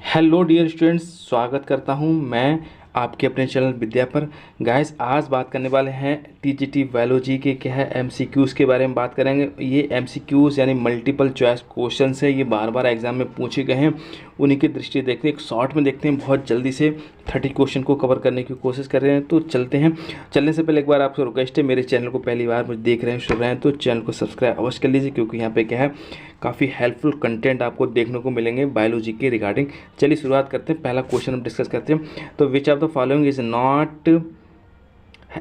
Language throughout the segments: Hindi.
हेलो डियर स्टूडेंट्स, स्वागत करता हूं मैं आपके अपने चैनल विद्या पर। गाइस, आज बात करने वाले हैं टीजीटी बायोलॉजी के क्या है एमसीक्यूज़ के बारे में बात करेंगे। ये एमसीक्यूज़ यानी मल्टीपल चॉइस क्वेश्चंस है, ये बार बार एग्जाम में पूछे गए हैं। उन्हीं की दृष्टि देखते हैं, एक शॉर्ट में देखते हैं, बहुत जल्दी से 30 क्वेश्चन को कवर करने की कोशिश कर रहे हैं। तो चलते हैं। चलने से पहले एक बार आपसे रिक्वेस्ट है, मेरे चैनल को पहली बार मुझे देख रहे हैं, सुन रहे हैं, तो चैनल को सब्सक्राइब अवश्य कर लीजिए, क्योंकि यहाँ पे क्या है काफ़ी हेल्पफुल कंटेंट आपको देखने को मिलेंगे बायोलॉजी के रिगार्डिंग। चलिए शुरुआत करते हैं, पहला क्वेश्चन हम डिस्कस करते हैं। तो विच of the following is not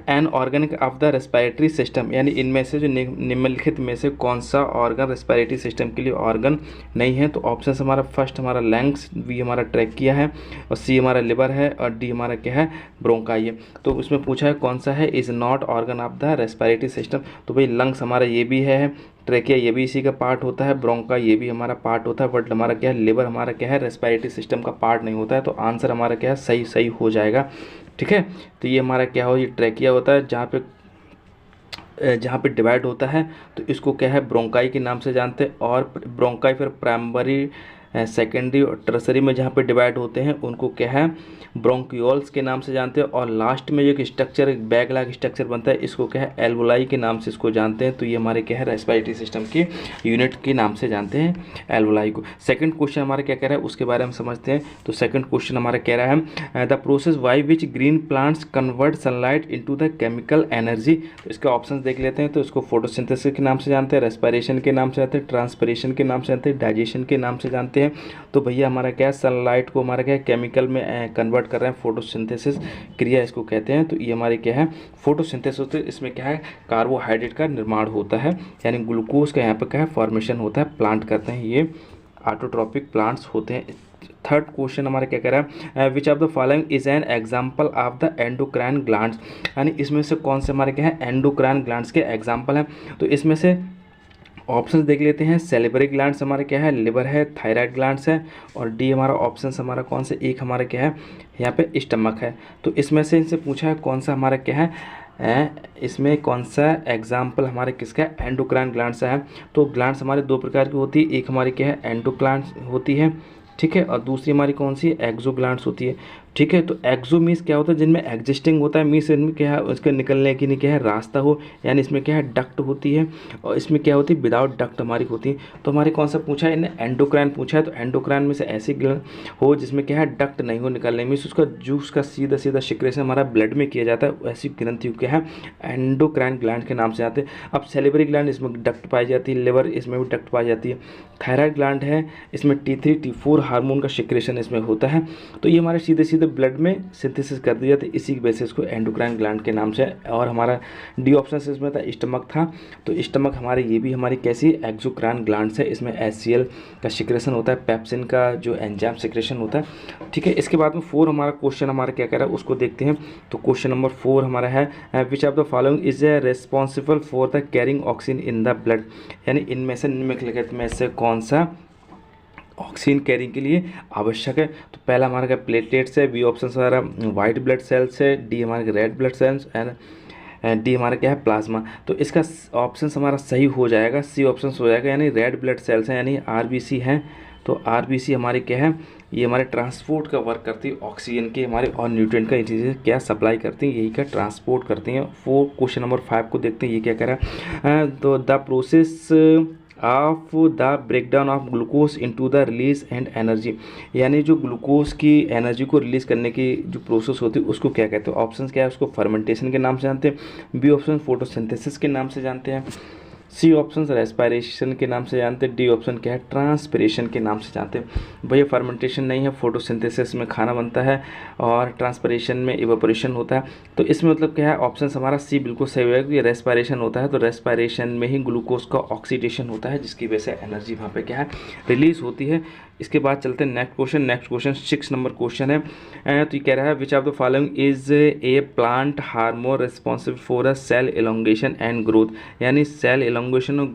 an organic of the respiratory system, यानी इनमें से जो निम्नलिखित में से कौन सा ऑर्गन रेस्पिरेटरी सिस्टम के लिए ऑर्गन नहीं है। तो ऑप्शन हमारा फर्स्ट हमारा लंग्स, बी हमारा ट्रैकिया है, और सी हमारा लिवर है, और डी हमारा क्या है ब्रोंकाई है। तो उसमें पूछा है कौन सा है is not organ of the respiratory system. तो भाई लंग्स हमारा ये भी है, ट्रैकिया ये भी इसी का पार्ट होता है, ब्रोंका ये भी हमारा पार्ट होता है, बट हमारा क्या है लिवर हमारा क्या है रेस्पिरेटरी सिस्टम का पार्ट नहीं होता है। तो आंसर हमारा क्या है सही सही हो जाएगा। ठीक है, तो ये हमारा क्या हो, ये ट्रैकिया होता है, जहाँ पे डिवाइड होता है तो इसको क्या है ब्रोंकाई के नाम से जानते हैं। और ब्रोंकाई फिर प्राइमरी, सेकेंडरी और टर्सरी में जहाँ पे डिवाइड होते हैं उनको क्या है ब्रोंकियोल्स के नाम से जानते हैं। और लास्ट में जो एक स्ट्रक्चर, एक बैग लाइक स्ट्रक्चर बनता है, इसको क्या है एल्वोलाई के नाम से इसको जानते हैं। तो ये हमारे क्या है रेस्पिरेटरी सिस्टम के यूनिट के नाम से जानते हैं एल्वोलाई को। सेकंड क्वेश्चन हमारा क्या कह रहा है उसके बारे में समझते हैं। तो सेकंड क्वेश्चन हमारा कह रहा है the process by which green plants convert sunlight into the chemical energy. तो इसके ऑप्शंस देख लेते हैं। तो इसको फोटोसिंथेसिस के नाम से जानते हैं, रेस्पिरेशन के नाम से जानते हैं, ट्रांसपिरेशन के नाम से जानते हैं, डाइजेशन के नाम से जानते हैं। तो भैया हमारा क्या है सनलाइट को हमारा क्या है केमिकल में कन्वर्ट कर रहे हैं, फोटोसिंथेसिस क्रिया इसको कहते हैं। तो ये हमारे क्या है फोटोसिंथेसिस होते हैं, इसमें क्या है कार्बोहाइड्रेट का निर्माण होता है, यानी ग्लूकोज का यहाँ पर क्या है फॉर्मेशन होता है, प्लांट करते हैं, ये ऑटोट्रॉपिक प्लांट्स होते हैं। थर्ड क्वेश्चन हमारा क्या कह रहा है which of the following is an example of the endocrine glands, यानी इसमें से कौन से हमारे क्या है एंडोक्राइन ग्लैंड्स के एग्जाम्पल हैं। तो इसमें से ऑप्शंस देख लेते हैं। सेलिब्री ग्लैंड्स हमारे क्या है लिवर है, थायराइड ग्लैंड्स है, और डी हमारा ऑप्शंस हमारा कौन से एक हमारा क्या है यहाँ पे स्टमक है। तो इसमें से इनसे पूछा है कौन सा हमारा क्या है इसमें कौन सा एग्जाम्पल हमारे किसका एंडोक्राइन ग्लैंड्स है। तो ग्लैंड्स हमारे दो प्रकार की होती है, एक हमारी क्या है एंडोग्लैंड्स होती है, ठीक है, और दूसरी हमारी कौन सी एक्सोग्लैंड्स होती है। ठीक है, तो एक्सो मीन्स क्या होता है जिनमें एग्जिस्टिंग होता है, मीन्स इनमें क्या है उसके निकलने की नहीं क्या है रास्ता हो, यानी इसमें क्या है डक्ट होती है, और इसमें क्या होती है विदाउट डक्ट हमारी होती है। तो हमारे कौन सा पूछा है इन्हें एंडोक्राइन पूछा है। तो एंडोक्राइन में से ऐसी ग्लैंड हो जिसमें क्या है डक्ट नहीं हो निकलने, मीन्स उसका जूस का सीधा सीधा सिक्रेशन हमारा ब्लड में किया जाता है, ऐसी ग्रंथि क्या है एंडोक्राइन ग्लैंड के नाम से आते हैं। अब सेलिब्री ग्लैंड इसमें डक्ट पाई जाती है, लिवर इसमें भी डक्ट पाई जाती है, थायराइड ग्लैंड है इसमें T3 T4 हार्मोन का सिक्रेशन इसमें होता है। तो ये हमारे सीधे सीधे ब्लड में सिंथेसिस कर दिया जाता है, इसी बेसिस को एंडोक्राइन ग्लैंड के नाम से। और हमारा डी ऑप्शन इसमें था स्टमक था। तो स्टमक हमारे ये भी हमारी कैसी एक्सोक्राइन ग्लैंड है, इसमें HCl का सिक्रेशन होता है, पेप्सिन का जो एंजाइम सिक्रेशन होता है। ठीक है, इसके बाद में 4 हमारा क्वेश्चन हमारा क्या कह रहा है उसको देखते हैं। तो क्वेश्चन नंबर 4 हमारा है which of the following is responsible for the carrying oxygen in the blood, यानी इनमें से निम्नलिखित में से कौन सा ऑक्सीजन कैरिंग के लिए आवश्यक है। तो पहला हमारा क्या प्लेटलेट्स है, बी ऑप्शन हमारा वाइट ब्लड सेल्स है, डी हमारे red blood sales and D हमारा क्या है प्लाज्मा। तो इसका ऑप्शन हमारा सही हो जाएगा, सी ऑप्शन हो जाएगा, यानी रेड ब्लड सेल्स हैं यानी RBC हैं। तो RBC हमारी क्या है ये हमारे ट्रांसपोर्ट का वर्क करती है ऑक्सीजन के हमारे और न्यूट्रिएंट का ये चीज़ें क्या सप्लाई करती हैं, यही का ट्रांसपोर्ट करती हैं। क्वेश्चन नंबर 5 को देखते हैं, ये क्या कह रहा है। तो the process of the breakdown of glucose into the release and energy, यानी जो ग्लूकोज की एनर्जी को रिलीज करने की जो प्रोसेस होती है उसको क्या कहते हैं। ऑप्शंस क्या है उसको फर्मेंटेशन के नाम से जानते हैं, बी ऑप्शन फोटोसिंथेसिस के नाम से जानते हैं, सी ऑप्शन रेस्पिरेशन के नाम से जानते हैं, डी ऑप्शन क्या है ट्रांसपिरेशन के नाम से जानते हैं। भैया फर्मेंटेशन नहीं है, फोटोसिंथेसिस में खाना बनता है और ट्रांसपिरेशन में इवेपोरेशन होता है। तो इसमें मतलब क्या है ऑप्शन हमारा सी बिल्कुल सही होगा, क्योंकि रेस्पिरेशन होता है तो रेस्पिरेशन में ही ग्लूकोज का ऑक्सीडेशन होता है, जिसकी वजह से एनर्जी वहाँ पे क्या है रिलीज होती है। इसके बाद चलते हैं नेक्स्ट क्वेश्चन 6 नंबर क्वेश्चन है। तो ये कह रहा है which of the following is a plant hormone responsible for a cell elongation and growth, यानी सेल एलोंगेशन और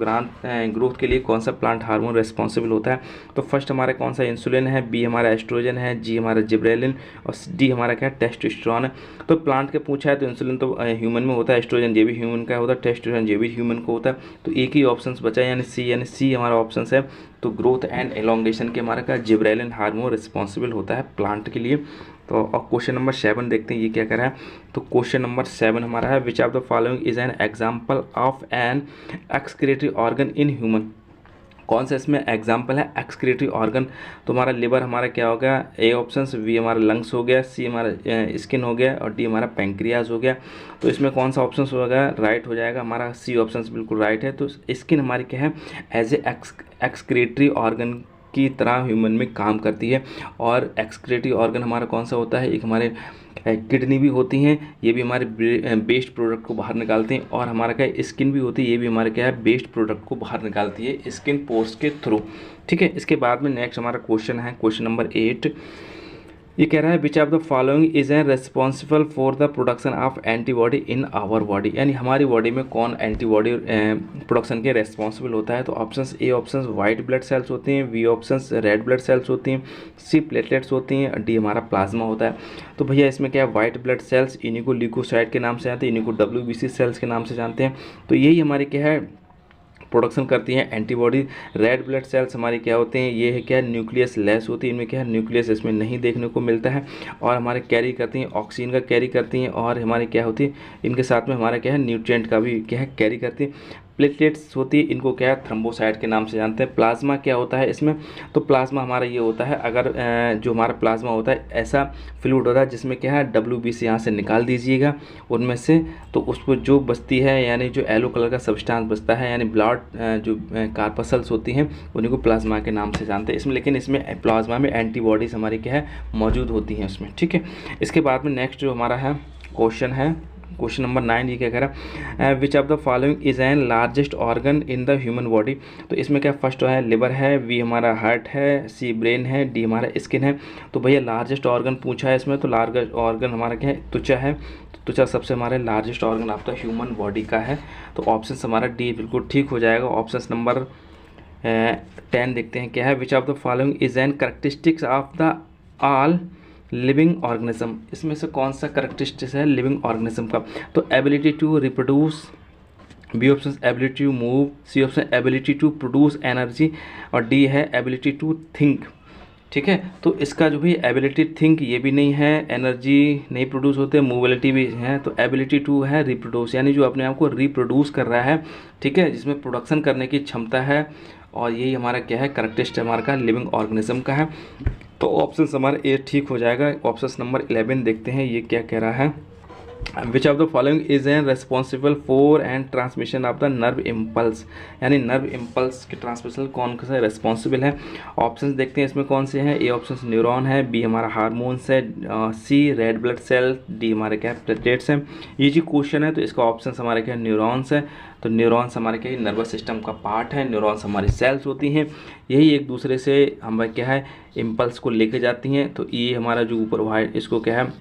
ग्रोथ के लिए कौन सा प्लांट हार्मोन रिस्पॉन्सिबल होता है। तो फर्स्ट हमारा कौन सा इंसुलिन है, बी हमारा एस्ट्रोजन है, जी हमारा जिब्रेलिन, और डी हमारा क्या टेस्टोस्टेरोन है। तो प्लांट के पूछा है तो इंसुलिन तो ह्यूमन में होता है, एस्ट्रोजन ये भी ह्यूमन का होता है, टेस्टोस्टेरोन ये भी ह्यूमन को होता है। तो एक ही ऑप्शन बचा है यानी सी हमारा ऑप्शन है तो ग्रोथ एंड एलोंगेशन के हमारा क्या जिब्रेलिन हार्मोन रिस्पॉन्सिबल होता है प्लांट के लिए। तो और क्वेश्चन नंबर 7 देखते हैं ये क्या कर रहा है। तो क्वेश्चन नंबर 7 हमारा है which of the following is an example of an excretory organ in human. कौन सा इसमें एग्जाम्पल है एक्सक्रीटरी ऑर्गन। तो हमारा लिवर हमारा क्या हो गया, ए ऑप्शन, बी हमारा लंग्स हो गया, सी हमारा स्किन हो गया और डी हमारा पैंक्रियाज हो गया। तो इसमें कौन सा ऑप्शन होगा, राइट हो जाएगा हमारा सी ऑप्शन बिल्कुल राइट है। तो स्किन हमारी क्या है एज ए एक्सक्रीटरी ऑर्गन की तरह ह्यूमन में काम करती है। और एक्सक्रीटरी ऑर्गन हमारा कौन सा होता है, एक हमारे किडनी भी होती हैं, ये भी हमारे वेस्ट प्रोडक्ट को बाहर निकालती हैं। और हमारा क्या है स्किन भी होती है, ये भी हमारे क्या है वेस्ट प्रोडक्ट को बाहर निकालती है स्किन पोर्स के थ्रू। ठीक है, इसके बाद में नेक्स्ट हमारा क्वेश्चन है क्वेश्चन नंबर 8। ये कह रहा है which of the following is an responsible for the production of antibody in our body. यानी हमारी बॉडी में कौन एंटीबॉडी प्रोडक्शन के रेस्पॉन्सिबल होता है। तो options A options white blood cells होती हैं, B options red blood cells होती हैं, सी प्लेटलेट्स होती हैं, डी हमारा प्लाज्मा होता है। तो भैया इसमें क्या है वाइट ब्लड सेल्स, इन्हीं को ल्यूकोसाइट के नाम से जानते हैं, इन्हीं को WBC सेल्स के नाम से जानते हैं। तो यही हमारी क्या है प्रोडक्शन करती हैं एंटीबॉडी। रेड ब्लड सेल्स हमारी क्या होते हैं, ये है क्या न्यूक्लियस लेस होती है, इनमें क्या है न्यूक्लियस इसमें नहीं देखने को मिलता है। और हमारे कैरी करती हैं ऑक्सीजन का कैरी करती हैं, और हमारी क्या होती है इनके साथ में हमारा क्या है न्यूट्रिएंट का भी क्या है कैरी करती है। प्लेटलेट्स होती है, इनको क्या है थ्रोम्बोसाइट के नाम से जानते हैं। प्लाज्मा क्या होता है इसमें, तो प्लाज्मा हमारा ये होता है अगर जो हमारा प्लाज्मा होता है ऐसा फ्लूइड होता है जिसमें क्या है WBC यहाँ से निकाल दीजिएगा उनमें से, तो उसको जो बचती है यानी जो येलो कलर का सब्सटेंस बचता है यानी ब्लड जो कार्पसल्स होती हैं उन्हीं को प्लाज्मा के नाम से जानते हैं इसमें। लेकिन इसमें प्लाज्मा में एंटीबॉडीज़ हमारी क्या है मौजूद होती हैं उसमें। ठीक है, इसके बाद में नेक्स्ट जो हमारा है क्वेश्चन है क्वेश्चन नंबर 9। ये क्या कह रहा है which of the following is N largest organ in the human body. तो इसमें क्या फर्स्ट है लिवर है, बी हमारा हार्ट है, सी ब्रेन है, डी हमारा स्किन है। तो भैया लार्जेस्ट ऑर्गन पूछा है इसमें, तो लार्जेस्ट ऑर्गन हमारा क्या है त्वचा है। तो त्वचा सबसे हमारे लार्जेस्ट ऑर्गन आपका ह्यूमन बॉडी का है। तो ऑप्शन हमारा डी बिल्कुल ठीक हो जाएगा। ऑप्शन नंबर 10 देखते हैं क्या है which of the following is N characteristics of the all living organism. इसमें से कौन सा करेक्टरिस्टिक्स है लिविंग ऑर्गेनिज्म का। तो ability to reproduce, B option ability to move, C option ability to produce energy, और डी है एबिलिटी टू थिंक। ठीक है, तो इसका जो भी एबिलिटी थिंक ये भी नहीं है, एनर्जी नहीं प्रोड्यूस होते, मूवलिटी भी है। तो एबिलिटी टू है रिप्रोड्यूस, यानी जो अपने आप को रिप्रोड्यूस कर रहा है। ठीक है, जिसमें प्रोडक्शन करने की क्षमता है, और यही हमारा क्या है करेक्टरिस्टिक हमारा का लिविंग ऑर्गेनिज्म का है। तो ऑप्शन हमारा ए ठीक हो जाएगा। ऑप्शन नंबर 11 देखते हैं ये क्या कह रहा है which of the following is an responsible for and transmission of the nerve impulse. यानी नर्व इम्पल्स के ट्रांसमिशन कौन सा रेस्पॉन्सिबल है। ऑप्शंस देखते हैं इसमें कौन से हैं। ए ऑप्शन न्यूरॉन है, बी हमारा हार्मोन्स है, सी रेड ब्लड सेल, डी हमारे क्या प्लेटलेट्स हैं। ये जो क्वेश्चन है तो इसका ऑप्शन हमारे क्या न्यूरॉन्स है। तो न्यूरॉन्स हमारे क्या नर्वस सिस्टम का पार्ट है, न्यूरॉन्स हमारी सेल्स होती हैं, यही एक दूसरे से हमारे क्या है इम्पल्स को लेके जाती हैं। तो ये हमारा जो ऊपर वाइट इसको क्या है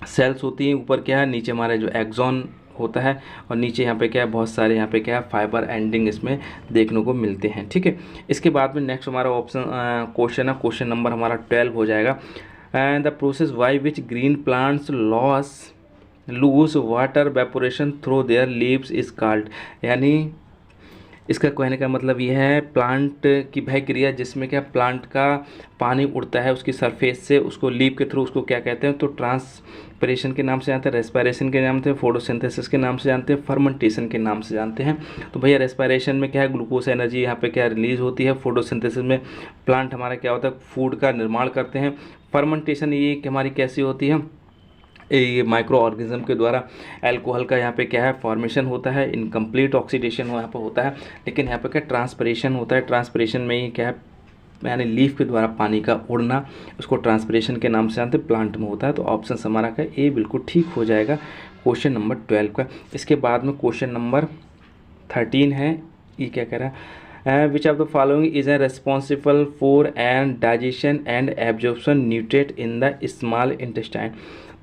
सेल्स होती हैं, ऊपर क्या है नीचे हमारा जो एक्सॉन होता है, और नीचे यहाँ पे क्या है बहुत सारे यहाँ पे क्या है फाइबर एंडिंग इसमें देखने को मिलते हैं। ठीक है, इसके बाद में नेक्स्ट हमारा ऑप्शन क्वेश्चन है क्वेश्चन नंबर हमारा 12 हो जाएगा। The process by which green plants lose water evaporation through their leaves is called. यानी इसका कहने का मतलब ये है प्लांट की वह क्रिया जिसमें क्या प्लांट का पानी उड़ता है उसकी सरफेस से, उसको लीव के थ्रू उसको क्या कहते हैं। तो ट्रांसपिरेशन के नाम से जानते हैं, रेस्पिरेशन के नाम से, फोटोसिंथेसिस के नाम से जानते हैं, फर्मेंटेशन के नाम से जानते हैं। तो भैया रेस्पिरेशन में क्या है ग्लूकोज एनर्जी यहाँ पे क्या रिलीज होती है। फोटोसिंथेसिस में प्लांट हमारा क्या होता है फूड का निर्माण करते हैं। फर्मेंटेशन ये कि हमारी कैसी होती है ये माइक्रो ऑर्गेनिज्म के द्वारा अल्कोहल का यहाँ पे क्या है फॉर्मेशन होता है, इनकम्प्लीट ऑक्सीडेशन यहाँ पे होता है। लेकिन यहाँ पे क्या ट्रांसपिरेशन होता है, ट्रांसपिरेशन में ही क्या है यानी लीफ के द्वारा पानी का उड़ना, उसको ट्रांसपिरेशन के नाम से जानते हैं, प्लांट में होता है। तो ऑप्शन हमारा का ए बिल्कुल ठीक हो जाएगा क्वेश्चन नंबर 12 का। इसके बाद में क्वेश्चन नंबर 13 है, ये क्या कह रहा है which of the following is A responsible for and digestion and absorption nutrient in the small intestine.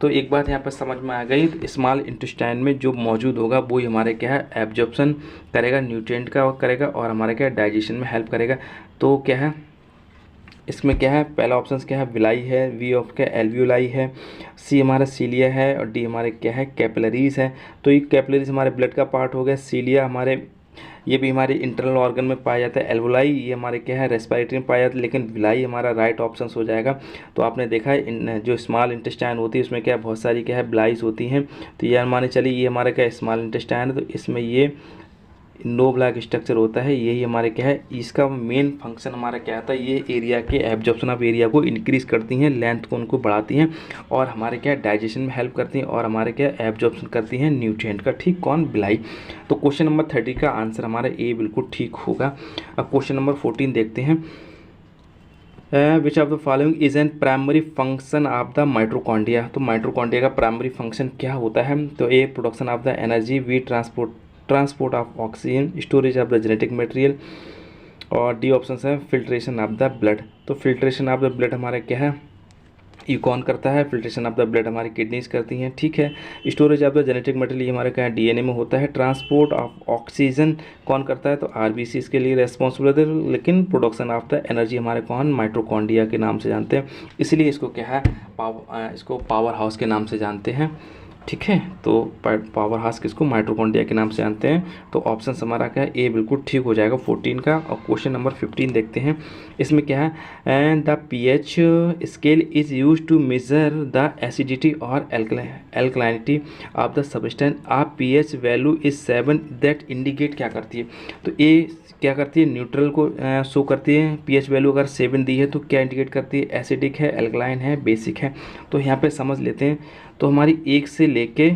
तो एक बात यहाँ पर समझ में आ गई, तो स्मॉल इंटेस्टाइन में जो मौजूद होगा वो ही हमारे क्या है एब्जॉर्प्शन करेगा, न्यूट्रिएंट का करेगा, और हमारे क्या डाइजेशन में हेल्प करेगा। तो क्या है इसमें क्या है पहला ऑप्शन क्या है विलाई है, वी ऑफ क्या एल्वियोलाई है, सी हमारा सीलिया है, और डी हमारे क्या है कैपिलरीज है। तो ये कैपिलरीज हमारे ब्लड का पार्ट हो गया, सीलिया हमारे ये भी हमारे इंटरनल ऑर्गन में पाया जाता है। एल्वोलाई ये हमारे क्या है रेस्पिरेटरी में पाया जाता है, लेकिन विलाई हमारा राइट ऑप्शन हो जाएगा। तो आपने देखा है इन जो स्मॉल इंटेस्टाइन होती है उसमें क्या बहुत सारी क्या है ब्लाइज होती हैं। तो ये माने चलिए ये हमारा क्या स्मॉल इंटेस्टाइन है, तो इसमें ये नो ब्लॉक स्ट्रक्चर होता है, यही हमारे क्या है इसका मेन फंक्शन हमारा क्या आता है, ये एरिया के एब्जॉर्प्शन ऑफ एरिया को इंक्रीज़ करती हैं, लेंथ को उनको बढ़ाती हैं और हमारे क्या डाइजेशन में हेल्प करती हैं और हमारे क्या एब्जॉर्प्शन करती हैं न्यूट्रिएंट का। ठीक, कौन? बिलाई। तो क्वेश्चन नंबर 30 का आंसर हमारा ए बिल्कुल ठीक होगा। अब क्वेश्चन नंबर 14 देखते हैं। Which of the following is an primary function of the mitochondria. तो माइटोकॉन्ड्रिया का प्राइमरी फंक्शन क्या होता है? तो A production of the energy, B transport of oxygen, storage of the genetic material, और डी ऑप्शन है फिल्ट्रेशन ऑफ द ब्लड। तो फिल्ट्रेशन ऑफ द ब्लड हमारा क्या है, ये कौन करता है? फिल्ट्रेशन ऑफ द ब्लड हमारी किडनीज करती हैं। ठीक है, storage of the genetic material हमारे क्या है डीएनए में होता है। ट्रांसपोर्ट ऑफ ऑक्सीजन कौन करता है? तो आरबीसी इसके लिए रेस्पॉन्सिबल है, लेकिन प्रोडक्शन ऑफ द एनर्जी हमारे कौन? माइटोकॉन्ड्रिया के नाम से जानते हैं, इसलिए इसको क्या है इसको पावर हाउस के नाम से जानते हैं। ठीक है, तो पावर हाउस किसको? माइटोकॉन्ड्रिया के नाम से जानते हैं। तो ऑप्शन हमारा क्या है ए बिल्कुल ठीक हो जाएगा 14 का। और क्वेश्चन नंबर 15 देखते हैं, इसमें क्या है? And the pH scale is use to measure the acidity और alkalinity of the substance of pH value is 7 that indicate क्या करती है? तो ए क्या करती है? न्यूट्रल को शो करती है। पीएच वैल्यू अगर 7 दी है तो क्या इंडिकेट करती है? एसिडिक है, एल्कलाइन है, बेसिक है। तो यहाँ पे समझ लेते हैं। तो हमारी 1 से लेके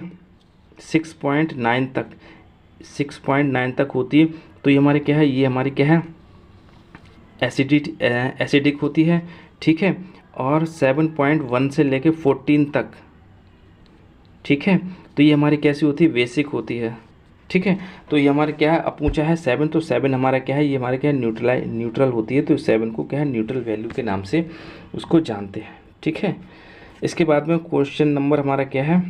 6.9 तक होती है। तो ये हमारे क्या है? ये हमारी क्या है? एसिडिक होती है। ठीक है, और 7.1 से लेके 14 तक, ठीक है, तो ये हमारी कैसी होती है? बेसिक होती है। ठीक है, तो ये हमारा क्या है? अब पूछा है 7, तो 7 हमारा क्या है? ये हमारे क्या है? न्यूट्रल होती है। तो 7 को क्या है? न्यूट्रल वैल्यू के नाम से उसको जानते हैं। ठीक है, इसके बाद में क्वेश्चन नंबर हमारा क्या है?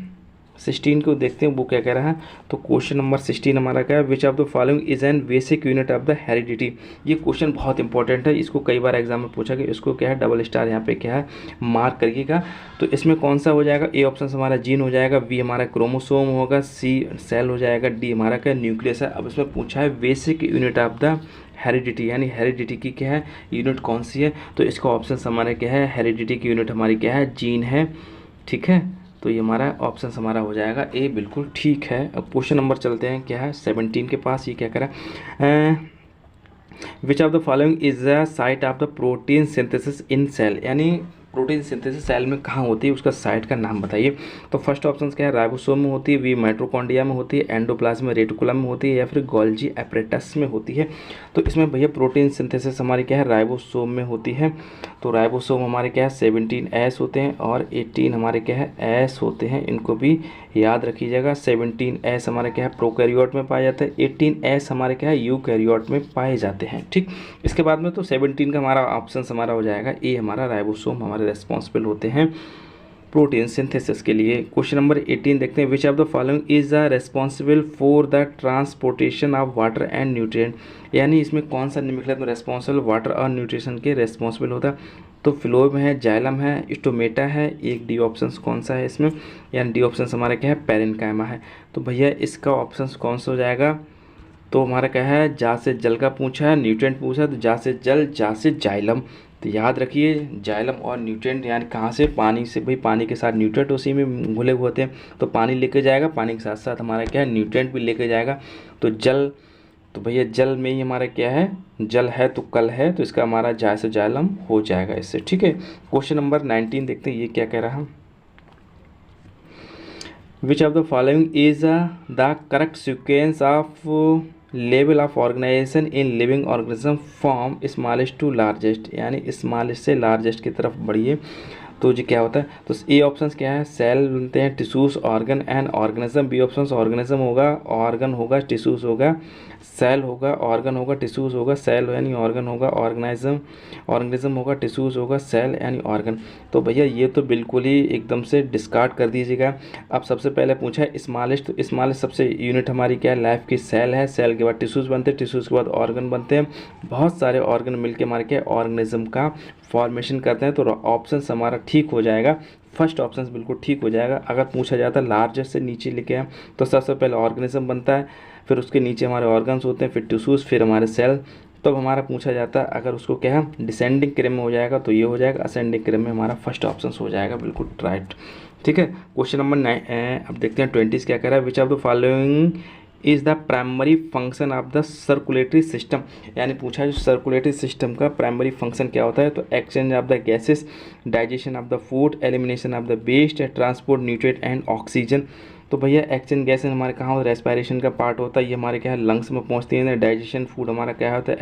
16 को देखते हैं वो क्या कह रहा है। तो क्वेश्चन नंबर 16 हमारा क्या है? Which of the following is N basic unit of the heredity. ये क्वेश्चन बहुत इंपॉर्टेंट है, इसको कई बार एग्जाम में पूछा गया। इसको क्या है? डबल स्टार यहाँ पे क्या है? मार्क करिएगा। तो इसमें कौन सा हो जाएगा? ए ऑप्शन हमारा जीन हो जाएगा, बी हमारा क्रोमोसोम होगा, सी सेल हो जाएगा, डी हमारा क्या? न्यूक्लियस है। अब इसमें पूछा है basic unit of the heredity, यानी हेरिडिटी की क्या है? यूनिट कौन सी है? तो इसका ऑप्शन हमारा क्या है? हेरिडिटी की यूनिट हमारी क्या है? जीन है। ठीक है, तो ये हमारा ऑप्शन हमारा हो जाएगा ए बिल्कुल ठीक है। अब क्वेश्चन नंबर चलते हैं, क्या है 17 के पास। ये क्या करा? Which of the following is the site of the protein synthesis in cell, यानी प्रोटीन सिंथेसिस सेल में कहाँ होती है, उसका साइट का नाम बताइए। तो फर्स्ट ऑप्शन क्या है? राइबोसोम में होती है, बी माइटोकॉन्ड्रिया में होती है, एंडोप्लाज्म रेटिकुलम में होती है, या फिर गोल्जी एपरेटस में होती है। तो इसमें भैया प्रोटीन सिंथेसिस हमारी क्या है? राइबोसोम में होती है। तो राइबोसोम हमारे क्या है? 17 एस होते हैं और 18 हमारे क्या है? एस होते हैं। इनको भी याद रखिएगा। 17 एस हमारे क्या है? प्रोकैरियोट में पाया जाता है, 18 एस हमारे क्या है? यूकैरियोट में पाए जाते हैं। ठीक, इसके बाद में तो 17 का हमारा ऑप्शन हमारा हो जाएगा ए, हमारा राइबोसोम हमारे रेस्पॉन्सिबल होते हैं प्रोटीन सिंथेसिस के लिए। क्वेश्चन नंबर 18 देखते हैं, which of the following is the responsible for the transportation of water and nutrient, यानी इसमें कौन सा निम्नलिखित में रेस्पॉन्सिबल वाटर और न्यूट्रिशन के रेस्पॉन्सिबल होता है? तो फ्लोएम है, जाइलम है, स्टोमेटा है, एक डी ऑप्शन कौन सा है इसमें? यानी डी ऑप्शन हमारा क्या है? पैरेन्काइमा है। तो भैया इसका ऑप्शन कौन सा हो जाएगा? तो हमारा क्या है? जा से जल का पूछा है, न्यूट्रिएंट पूछा है, तो जा से जल, जा से जाइलम। तो याद रखिए जाइलम और न्यूट्रिएंट यानी कहाँ से? पानी से। भाई पानी के साथ न्यूट्रिएंट उसी में घुले हुए होते हैं, तो पानी लेके जाएगा, पानी के साथ साथ हमारा क्या है? न्यूट्रिएंट भी लेके जाएगा। तो जल, तो भैया जल में ही हमारा क्या है? जल है तो कल है, तो इसका हमारा जा से जाइलम हो जाएगा इससे। ठीक है, क्वेश्चन नंबर 19 देखते हैं, ये क्या कह रहा है? Which of the following is the correct sequence of level of organisation in living organism from smallest to largest, यानी स्मॉलेस्ट से लार्जेस्ट की तरफ बढ़िए। तो जी क्या होता है? तो ए ऑप्शन क्या है? सेल बनते हैं, tissues, organ and organism. B option organism होगा, ऑर्गन होगा, टिश्यूज होगा, सेल होगा, ऑर्गन होगा, टिश्यूज होगा, सेल यानी ऑर्गन होगा, ऑर्गेनिज्म होगा, टिश्यूज होगा, सेल यानी ऑर्गन। तो भैया ये तो बिल्कुल ही एकदम से डिस्कार्ड कर दीजिएगा। अब सबसे पहले पूछा है स्मॉलेस्ट, तो स्मॉलेस्ट सबसे यूनिट हमारी क्या है? लाइफ की सेल है, सेल के बाद टिश्यूज बनते हैं, टिश्यूज के बाद ऑर्गन बनते हैं, बहुत सारे ऑर्गन मिलके हमारे क्या ऑर्गेनिज्म का फॉर्मेशन करते हैं। तो ऑप्शन हमारा ठीक हो जाएगा, फर्स्ट ऑप्शन बिल्कुल ठीक हो जाएगा। अगर पूछा जाता है लार्जेस्ट से नीचे लेके आए, तो सबसे पहले ऑर्गेनिज्म बनता है, फिर उसके नीचे हमारे ऑर्गन्स होते हैं, फिर टिश्यूज़, फिर हमारे सेल। तो हमारा पूछा जाता है अगर उसको क्या है डिसेंडिंग क्रम में हो जाएगा तो ये हो जाएगा, असेंडिंग क्रम में हमारा फर्स्ट ऑप्शन हो जाएगा, बिल्कुल राइट। ठीक है, क्वेश्चन नंबर 9 अब देखते हैं 20 क्या कह रहा है, which of the following is the primary function of the circulatory system. यानी पूछा है जो सर्कुलेटरी सिस्टम का प्राइमरी फंक्शन क्या होता है, तो exchange of the gases, digestion of the food, elimination of the waste, transport nutrient and oxygen. तो भैया एक्सचेंज गैसेस हमारे कहाँ होता है, रेस्पिरेशन का पार्ट होता है, ये हमारे क्या है लंग्स में पहुँचती है। डाइजेशन फूड हमारा क्या होता है,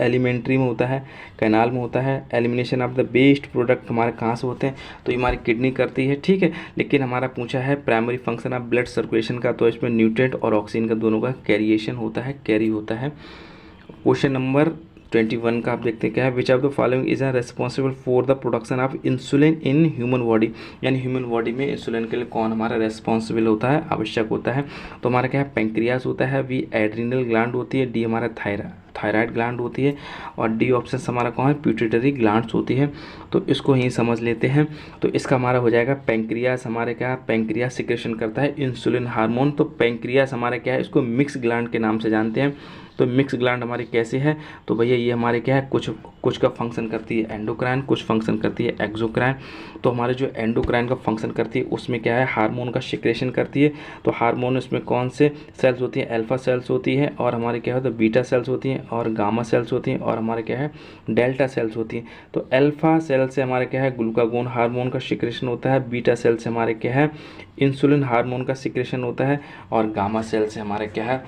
एलिमेंट्री में होता है, कैनाल में होता है। Elimination of the waste product हमारे कहाँ से होते हैं, तो ये हमारी किडनी करती है। ठीक है, लेकिन हमारा पूछा है primary function of blood circulation का, तो इसमें न्यूट्रिएंट और ऑक्सीजन का दोनों का कैरिएशन होता है, कैरी होता है। क्वेश्चन नंबर 21 का आप देखते हैं क्या है, which of the following is a responsible for the production of insulin in human body. यानी ह्यूमन बॉडी में इंसुलिन के लिए कौन हमारा रेस्पॉन्सिबल होता है, आवश्यक होता है। तो हमारा क्या है पेंक्रियास होता है, बी एड्रिनल ग्लैंड होती है, डी हमारा थायराइड ग्लैंड होती है, और डी ऑप्शन हमारा कौन है, पिट्यूटरी ग्लैंड्स होती है। तो इसको ही समझ लेते हैं। तो इसका हमारा हो जाएगा पेंक्रियास, हमारे क्या पेंक्रियास सिक्रेशन करता है इंसुलिन हार्मोन। तो पेंक्रियास हमारे क्या है, इसको मिक्स ग्लैंड के नाम से जानते हैं। तो मिक्स ग्लैंड हमारी कैसे है, तो भैया ये हमारे क्या है कुछ का फंक्शन करती है एंडोक्राइन, कुछ फंक्शन करती है एक्सोक्राइन। तो हमारे जो एंडोक्राइन का फंक्शन करती है उसमें क्या है हार्मोन का सिक्रेशन करती है। तो हार्मोन इसमें कौन से सेल्स होती हैं, अल्फा सेल्स होती है, और हमारे क्या होता है बीटा सेल्स होती हैं, और गामा सेल्स होती हैं, और हमारे क्या है डेल्टा सेल्स होती हैं। तो अल्फा सेल से हमारे क्या है ग्लूकागोन हार्मोन का सिक्रेशन होता है, बीटा सेल से हमारे क्या है इंसुलिन हार्मोन का सिक्रेशन होता है, और गामा सेल से हमारे क्या है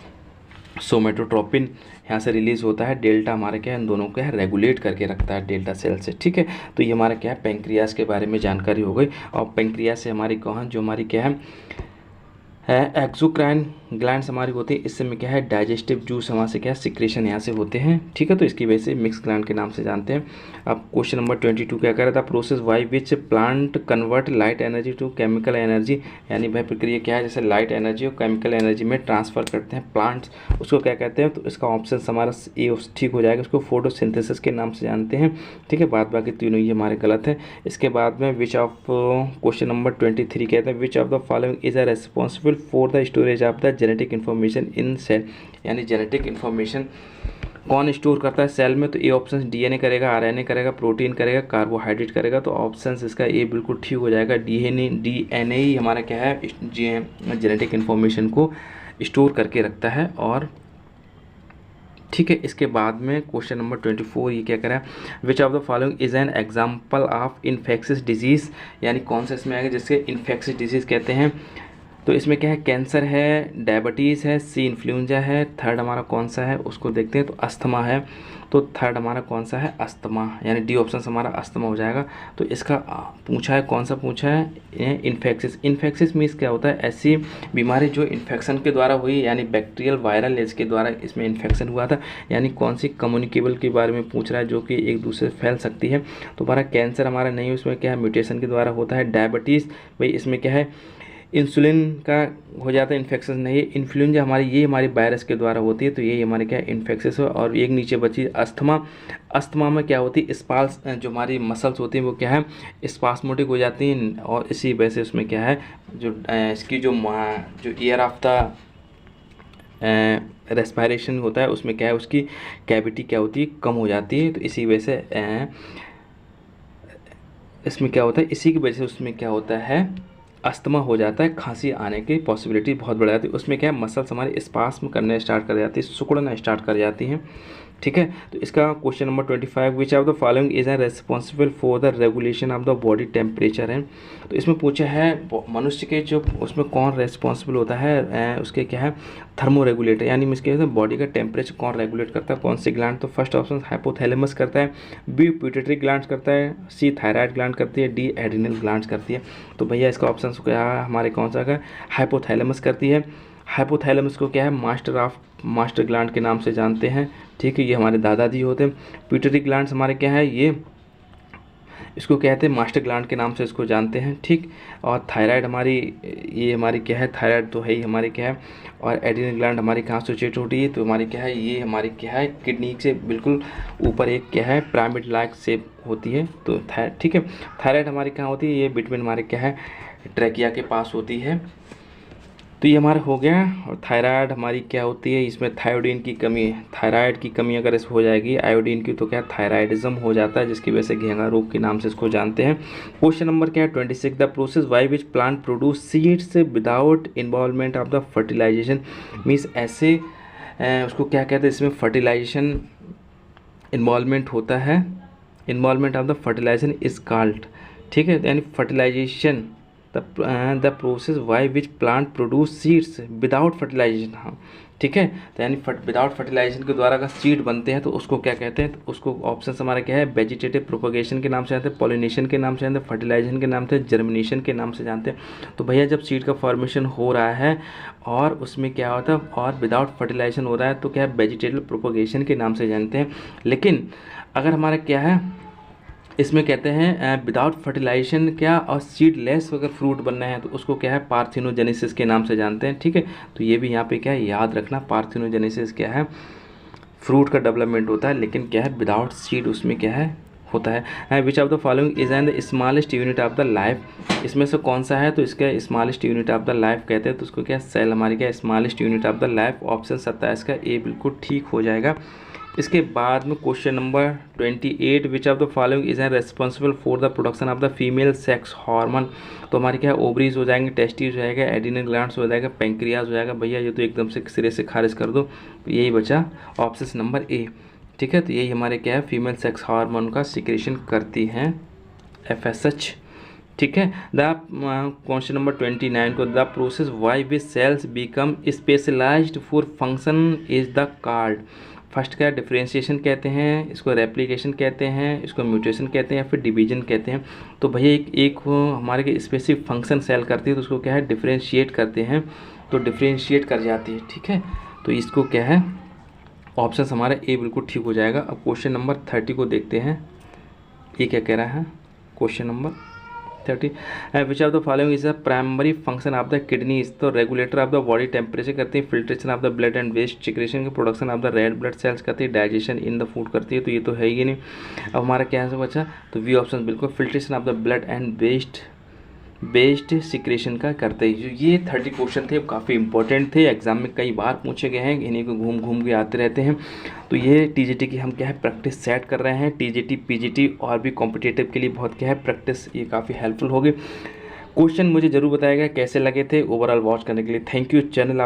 सोमेटोट्रोपिन यहाँ से रिलीज होता है। डेल्टा हमारे क्या है इन दोनों को है रेगुलेट करके रखता है डेल्टा सेल से। ठीक है, तो ये हमारा क्या है पेंक्रियास के बारे में जानकारी हो गई। और पेंक्रियास से हमारी कौन जो हमारी क्या है एक्सोक्राइन ग्लैंड्स हमारी होती है, इससे में क्या है डाइजेस्टिव जूस हमारे से क्या सिक्रेशन यहाँ से होते हैं। ठीक है, तो इसकी वजह से मिक्स ग्लैंड के नाम से जानते हैं। अब क्वेश्चन नंबर 22 क्या कर रहा था, process by which plant convert light energy to chemical energy. यानी वह प्रक्रिया क्या है जैसे लाइट एनर्जी और केमिकल एनर्जी में ट्रांसफर करते हैं प्लांट्स, उसको क्या कहते हैं, तो इसका ऑप्शन हमारा ए ठीक हो जाएगा, उसको फोटोसिंथेसिस के नाम से जानते हैं। ठीक है, बाकी तीनों ये हमारे गलत है। इसके बाद में विच ऑफ क्वेश्चन नंबर 23 कहते हैं which of the following is a responsible for the storage of the genetic information in cell. यानी जेनेटिक इन्फॉर्मेशन कौन स्टोर करता है सेल में, तो ए ऑप्शन डीएनए करेगा, आरएनए करेगा, प्रोटीन करेगा, कार्बोहाइड्रेट करेगा। तो ऑप्शन इसका ए बिल्कुल ठीक हो जाएगा, डीएनए ही हमारा क्या है जेनेटिक इन्फॉर्मेशन को स्टोर करके रखता है। और ठीक है, इसके बाद में क्वेश्चन नंबर 24 ये क्या करा है, which of the following is an example of infectious disease. यानी कौन सा इसमें आएगा जिसके इन्फेक्शियस डिजीज़ कहते हैं। तो इसमें क्या है कैंसर है, डायबिटीज़ है, सी इन्फ्लुएंजा है, थर्ड हमारा कौन सा है उसको देखते हैं, तो अस्थमा है। तो थर्ड हमारा कौन सा है अस्थमा, यानी डी ऑप्शन हमारा अस्थमा हो जाएगा। तो इसका पूछा है कौन सा पूछा है इन्फेक्शियस मीन्स क्या होता है, ऐसी बीमारी जो इन्फेक्शन के द्वारा हुई, यानी बैक्टीरियल वायरल इसके द्वारा इसमें इन्फेक्शन हुआ था। यानी कौन सी कम्युनिकेबल के बारे में पूछ रहा है जो कि एक दूसरे से फैल सकती है। तो हमारा कैंसर हमारा नहीं, उसमें क्या है म्यूटेशन के द्वारा होता है। डायबिटीज़ भाई इसमें क्या है इंसुलिन का हो जाता है इन्फेक्शन नहीं। इन्फ्लुएंजा हमारी ये हमारी वायरस के द्वारा होती है, तो ये हमारे क्या इन्फेक्शस हो। और एक नीचे बची अस्थमा, अस्थमा में क्या होती है स्पाल्स जो हमारी मसल्स होती हैं वो क्या है स्पास्मोटिक हो जाती हैं, और इसी वजह से उसमें क्या है जो इसकी जो ईयर ऑफ द रेस्पिरेशन होता है उसमें क्या है उसकी कैविटी क्या होती है कम हो जाती है। तो इसी वजह से इसमें क्या होता है, इसी की वजह से उसमें क्या होता है अस्थमा हो जाता है, खांसी आने की पॉसिबिलिटी बहुत बढ़ जाती है। उसमें क्या है मसल्स हमारे स्पास्म करने स्टार्ट कर जाती है, सिकुड़ना स्टार्ट कर जाती हैं। ठीक है, तो इसका question number 25 which of the following is responsible for the regulation of the body temperature है। तो इसमें पूछा है मनुष्य के जो उसमें कौन रेस्पॉन्सिबल होता है उसके क्या है थर्मो रेगुलेटर, यानी इसके बॉडी का टेम्परेचर कौन रेगुलेट करता है, कौन सी ग्लैंड। तो फर्स्ट ऑप्शन हाइपोथैलेमस करता है, बी पिट्यूटरी ग्लैंड करता है, सी थायराइड ग्लैंड करती है, डी एड्रिनल ग्लैंड करती है। तो भैया इसका ऑप्शन क्या है हमारे कौन सा का हाइपोथैलेमस करती है। हाइपोथैलेमस को क्या है मास्टर ग्लैंड के नाम से जानते हैं। ठीक है, ये हमारे दादाजी होते हैं। पिट्यूटरी ग्लैंड्स हमारे क्या है ये इसको कहते हैं मास्टर ग्लैंड के नाम से इसको जानते हैं। ठीक, और थायराइड हमारी ये हमारी क्या है थायराइड तो है ही हमारी क्या है, और एड्रिनल ग्लैंड हमारी कहाँ सिचुएट होती है, तो हमारी क्या है ये हमारी क्या है किडनी से बिल्कुल ऊपर एक क्या है पिरामिड लाइक शेप होती है। तो ठीक है, थायराइड हमारी कहाँ होती है, ये बिटवीन हमारे क्या है ट्रैकिया के पास होती है। तो ये हमारा हो गया। और थायराइड हमारी क्या होती है, इसमें थायोडीन की कमी, थायराइड की कमी अगर इस हो जाएगी आयोडीन की, तो क्या थायराइडिज्म हो जाता है, जिसकी वजह से घेंगा रोग के नाम से इसको जानते हैं। क्वेश्चन नंबर क्या है 26, the process by which plant produce seeds without involvement of the fertilisation, means ऐसे उसको क्या कहते हैं, इसमें फर्टिलाइजेशन इन्वॉल्वमेंट होता है, involvement of the fertilisation is called, ठीक है, यानी fertilisation the process by which plant produce seeds without fertilisation, हाँ ठीक है, तो यानी विदाउट फर्टिलाइजेशन के द्वारा अगर सीड बनते हैं तो उसको क्या कहते हैं, तो उसको ऑप्शन हमारा क्या है, वेजिटेटिव प्रोपगेशन के नाम से जानते हैं, पॉलिनेशन के नाम से जानते हैं, फर्टिलाइजेशन के नाम से, जर्मिनेशन के नाम से जानते हैं। तो भैया जब सीड का फॉर्मेशन हो रहा है और उसमें क्या होता है और विदाउट फर्टिलाइजेशन हो रहा है तो क्या है, वेजिटेटिव प्रोपगेशन के नाम से जानते हैं। लेकिन अगर हमारा क्या है, इसमें कहते हैं विदाउट फर्टिलाइजेशन क्या और सीडलेस अगर फ्रूट बनना है तो उसको क्या है, पार्थिनोजेनेसिस के नाम से जानते हैं, ठीक है। तो ये भी यहाँ पे क्या है याद रखना, पार्थिनोजेनेसिस क्या है, फ्रूट का डेवलपमेंट होता है, लेकिन क्या है विदाउट सीड उसमें क्या है होता है। Which of the following is N the smallest unit of the life, इसमें से कौन सा है, तो इसका smallest unit of the life कहते हैं, तो उसको क्या सेल हमारी क्या smallest unit of the life, option 27 का ए बिल्कुल ठीक हो जाएगा। इसके बाद में question number 28, which of the following is an responsible for the production of the female sex hormone, तो हमारी क्या ओवरीज हो जाएंगे, टेस्टिस हो जाएगा, एडिनल ग्लैंड्स हो जाएगा, पेंक्रियाज हो जाएगा। भैया ये तो एकदम से सिरे से खारिज कर दो, तो यही बचा ऑप्शन नंबर ए, ठीक है। तो यही हमारे क्या है, फीमेल सेक्स हार्मोन का सिक्रेशन करती हैं FSH, ठीक है। द क्वेश्चन नंबर 29 को, the process by which cells become specialised for function is the called, first क्या डिफ्रेंशिएशन कहते हैं, इसको रेप्लिकेशन कहते हैं, इसको म्यूटेशन कहते हैं, फिर डिवीजन कहते हैं। तो भैया एक हमारे के स्पेसिफिक फंक्शन सेल करती है तो उसको क्या है डिफ्रेंशिएट करते हैं, तो डिफ्रेंशिएट कर जाती है, ठीक है। तो इसको क्या है, ऑप्शन हमारा ए बिल्कुल ठीक हो जाएगा। अब क्वेश्चन नंबर 30 को देखते हैं, ये क्या कह रहा है, question number 30, which of the following is a primary function of the kidneys, तो regulator of the body temperature करती है, filtration of the blood and waste secretion की, production of the red blood cells करती है, डाइजेशन इन द फूड करती है, तो ये तो है ही नहीं। अब हमारा क्या है बचा, तो वी ऑप्शन बिल्कुल filtration of the blood and waste secretion का करते हैं। जो ये 30 क्वेश्चन थे काफ़ी इंपॉर्टेंट थे, एग्जाम में कई बार पूछे गए हैं, इन्हीं को घूम घूम के आते रहते हैं। तो ये TGT की हम क्या है प्रैक्टिस सेट कर रहे हैं, TGT PGT और भी कॉम्पिटिटिव के लिए बहुत क्या है प्रैक्टिस ये काफ़ी हेल्पफुल होगी। क्वेश्चन मुझे ज़रूर बताएगा कैसे लगे थे, ओवरऑल वॉच करने के लिए थैंक यू। चैनल